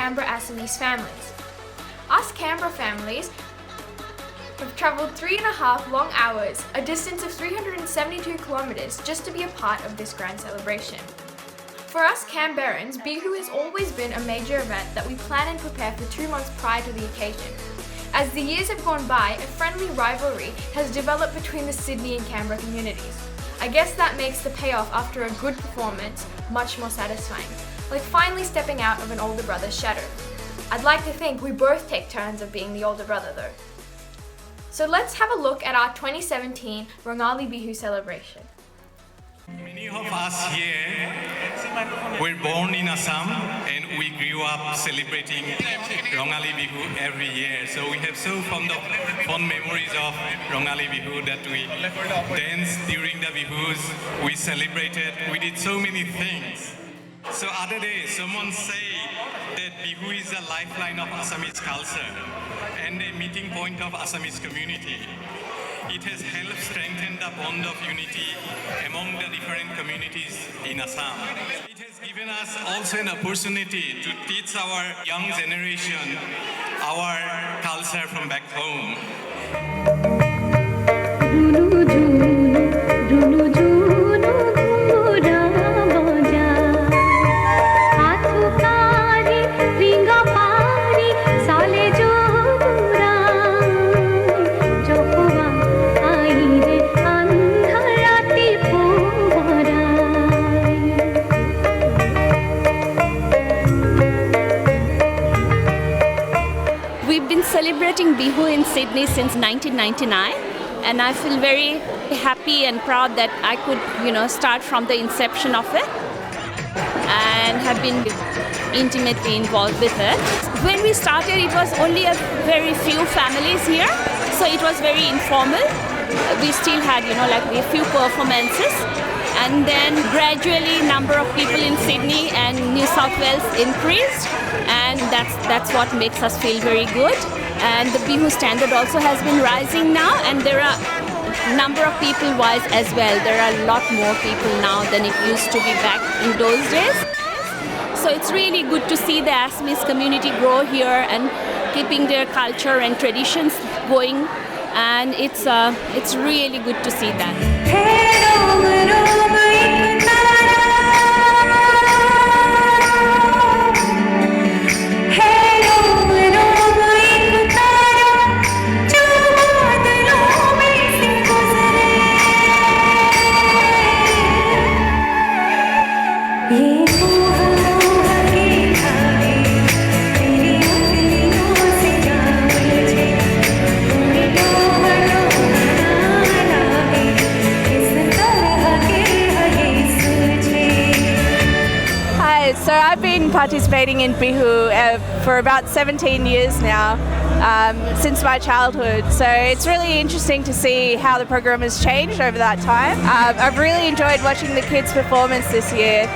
Canberra Assamese families. Us Canberra families have travelled 3.5 long hours, a distance of 372 kilometres, just to be a part of this grand celebration. For us Canberrans, Bihu has always been a major event that we plan and prepare for 2 months prior to the occasion. As the years have gone by, a friendly rivalry has developed between the Sydney and Canberra communities. I guess that makes the payoff after a good performance much more satisfying, like finally stepping out of an older brother's shadow. I'd like to think we both take turns of being the older brother though. So let's have a look at our 2017 Rongali Bihu celebration. Many of us here were born in Assam and we grew up celebrating Rongali Bihu every year. So we have so fond memories of Rongali Bihu that we danced during the Bihus, we celebrated, we did so many things. So other day, someone say that Bihu is a lifeline of Assamese culture and a meeting point of Assamese community. It has helped strengthen the bond of unity among the different communities in Assam. It has given us also an opportunity to teach our young generation our culture from back home. Celebrating Bihu in Sydney since 1999, and I feel very happy and proud that I could, start from the inception of it and have been intimately involved with it. When we started, it was only a very few families here, so it was very informal. We still had, a few performances, and then gradually number of people in Sydney and New South Wales increased, and that's what makes us feel very good. And the Bihu standard also has been rising now, and there are number of people wise as well. There are a lot more people now than it used to be back in those days. So it's really good to see the Assamese community grow here and keeping their culture and traditions going, and it's really good to see that. So I've been participating in Bihu for about 17 years now, since my childhood. So it's really interesting to see how the program has changed over that time. I've really enjoyed watching the kids' performance this year,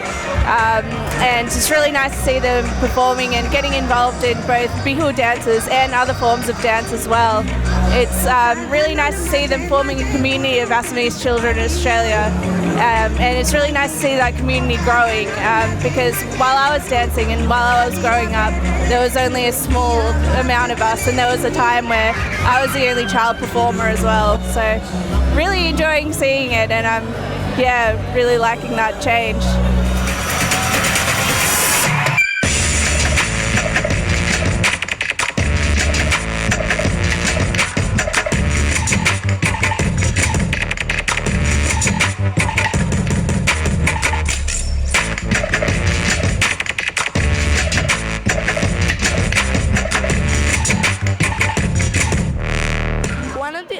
and it's really nice to see them performing and getting involved in both Bihu dances and other forms of dance as well. It's really nice to see them forming a community of Assamese children in Australia, and it's really nice to see that community growing, because while I was dancing and while I was growing up, there was only a small amount of us, and there was a time where I was the only child performer as well. So really enjoying seeing it, and I'm really liking that change.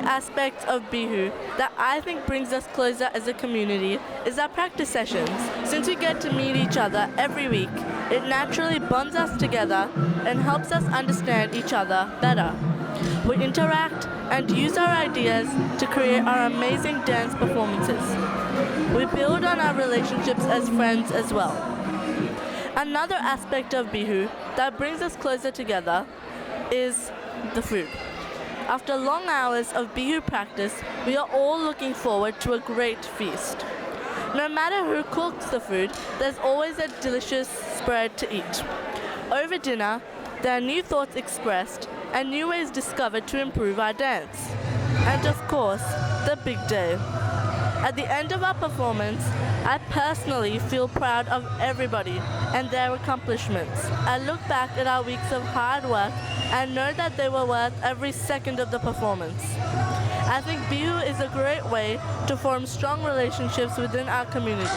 Aspects of Bihu that I think brings us closer as a community is our practice sessions. Since we get to meet each other every week, it naturally bonds us together and helps us understand each other better. We interact and use our ideas to create our amazing dance performances. We build on our relationships as friends as well. Another aspect of Bihu that brings us closer together is the food. After long hours of Bihu practice, we are all looking forward to a great feast. No matter who cooks the food, there's always a delicious spread to eat. Over dinner, there are new thoughts expressed and new ways discovered to improve our dance. And of course, the big day. At the end of our performance, I personally feel proud of everybody and their accomplishments. I look back at our weeks of hard work and know that they were worth every second of the performance. I think Bihu is a great way to form strong relationships within our community.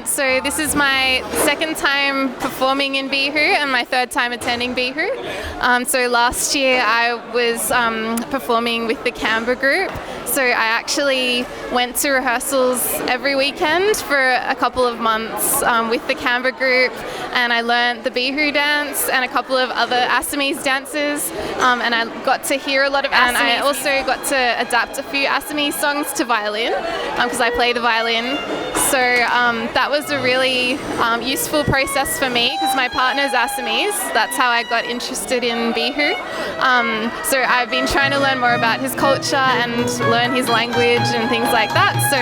So this is my second time performing in Bihu and my third time attending Bihu. So last year I was performing with the Canberra group. So I actually went to rehearsals every weekend for a couple of months with the Canberra group, and I learned the Bihu dance and a couple of other Assamese dances, and I got to hear a lot of Assamese. And I also got to adapt a few Assamese songs to violin because I play the violin. So that was a really useful process for me because my partner's Assamese. That's how I got interested in Bihu. So I've been trying to learn more about his culture and learn his language and things like that. So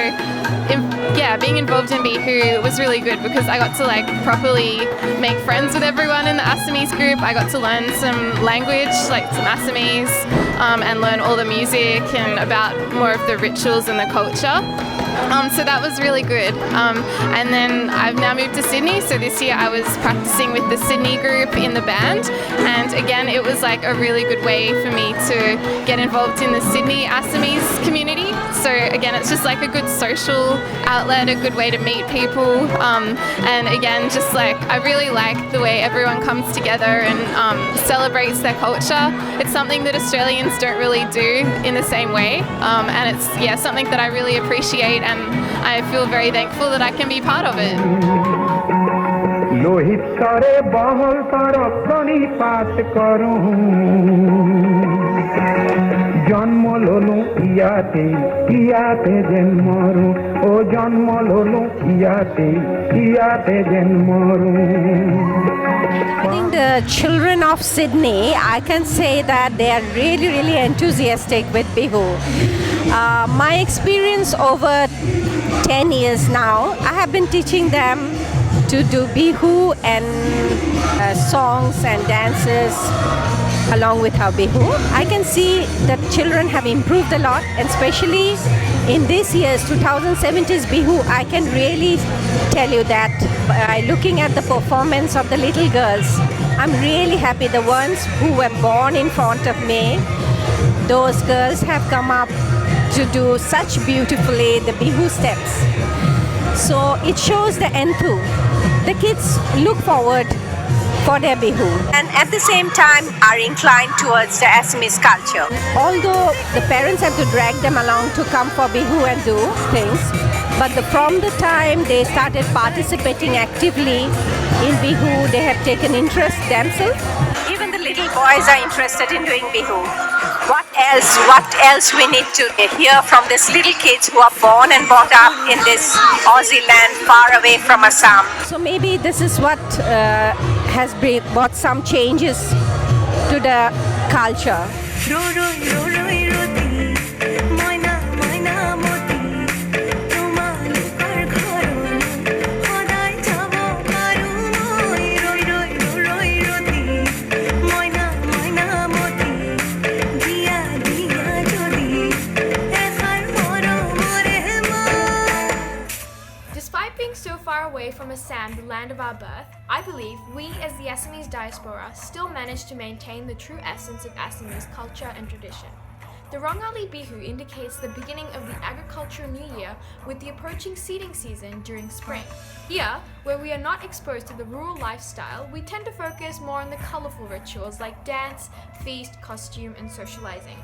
yeah, being involved in Bihu was really good because I got to like properly make friends with everyone in the Assamese group. I got to learn some language, like some Assamese, and learn all the music and about more of the rituals and the culture. So that was really good. And then I've now moved to Sydney. So this year I was practicing with the Sydney group in the band. And again, it was like a really good way for me to get involved in the Sydney Assamese community. So again, it's just like a good social outlet, a good way to meet people. And again, just like I really like the way everyone comes together and celebrates their culture. It's something that Australians don't really do in the same way. And it's something that I really appreciate, and I feel very thankful that I can be part of it. Lohit सारे बाहर तारा प्रणिपात करूं जन्म लोलू कियाते जन्मरू ओ जन्म लोलू कियाते जन्मरू. I think the children of Sydney, I can say that they are really, really enthusiastic with Bihu. My experience over 10 years now, I have been teaching them to do Bihu and songs and dances along with our Bihu. I can see that children have improved a lot, and especially in this year's 2017's Bihu, I can really tell you that by looking at the performance of the little girls, I'm really happy. The ones who were born in front of me, those girls have come up to do such beautifully the Bihu steps. So it shows the enthu. The kids look forward for their Bihu and at the same time are inclined towards the Assamese culture. Although the parents have to drag them along to come for Bihu and do things, but from the time they started participating actively in Bihu, they have taken interest themselves. Even the little boys are interested in doing Bihu. What else we need to hear from these little kids who are born and brought up in this Aussie land far away from Assam. So maybe this is what has brought some changes to the culture. From Assam, the land of our birth, I believe we as the Assamese diaspora still manage to maintain the true essence of Assamese culture and tradition. The Rongali Bihu indicates the beginning of the agricultural new year with the approaching seeding season during spring. Here, where we are not exposed to the rural lifestyle, we tend to focus more on the colourful rituals like dance, feast, costume and socializing.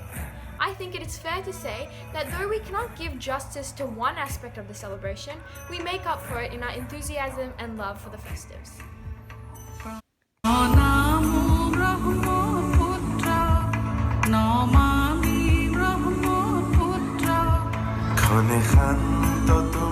I think it is fair to say that though we cannot give justice to one aspect of the celebration, we make up for it in our enthusiasm and love for the festives. Khane khan to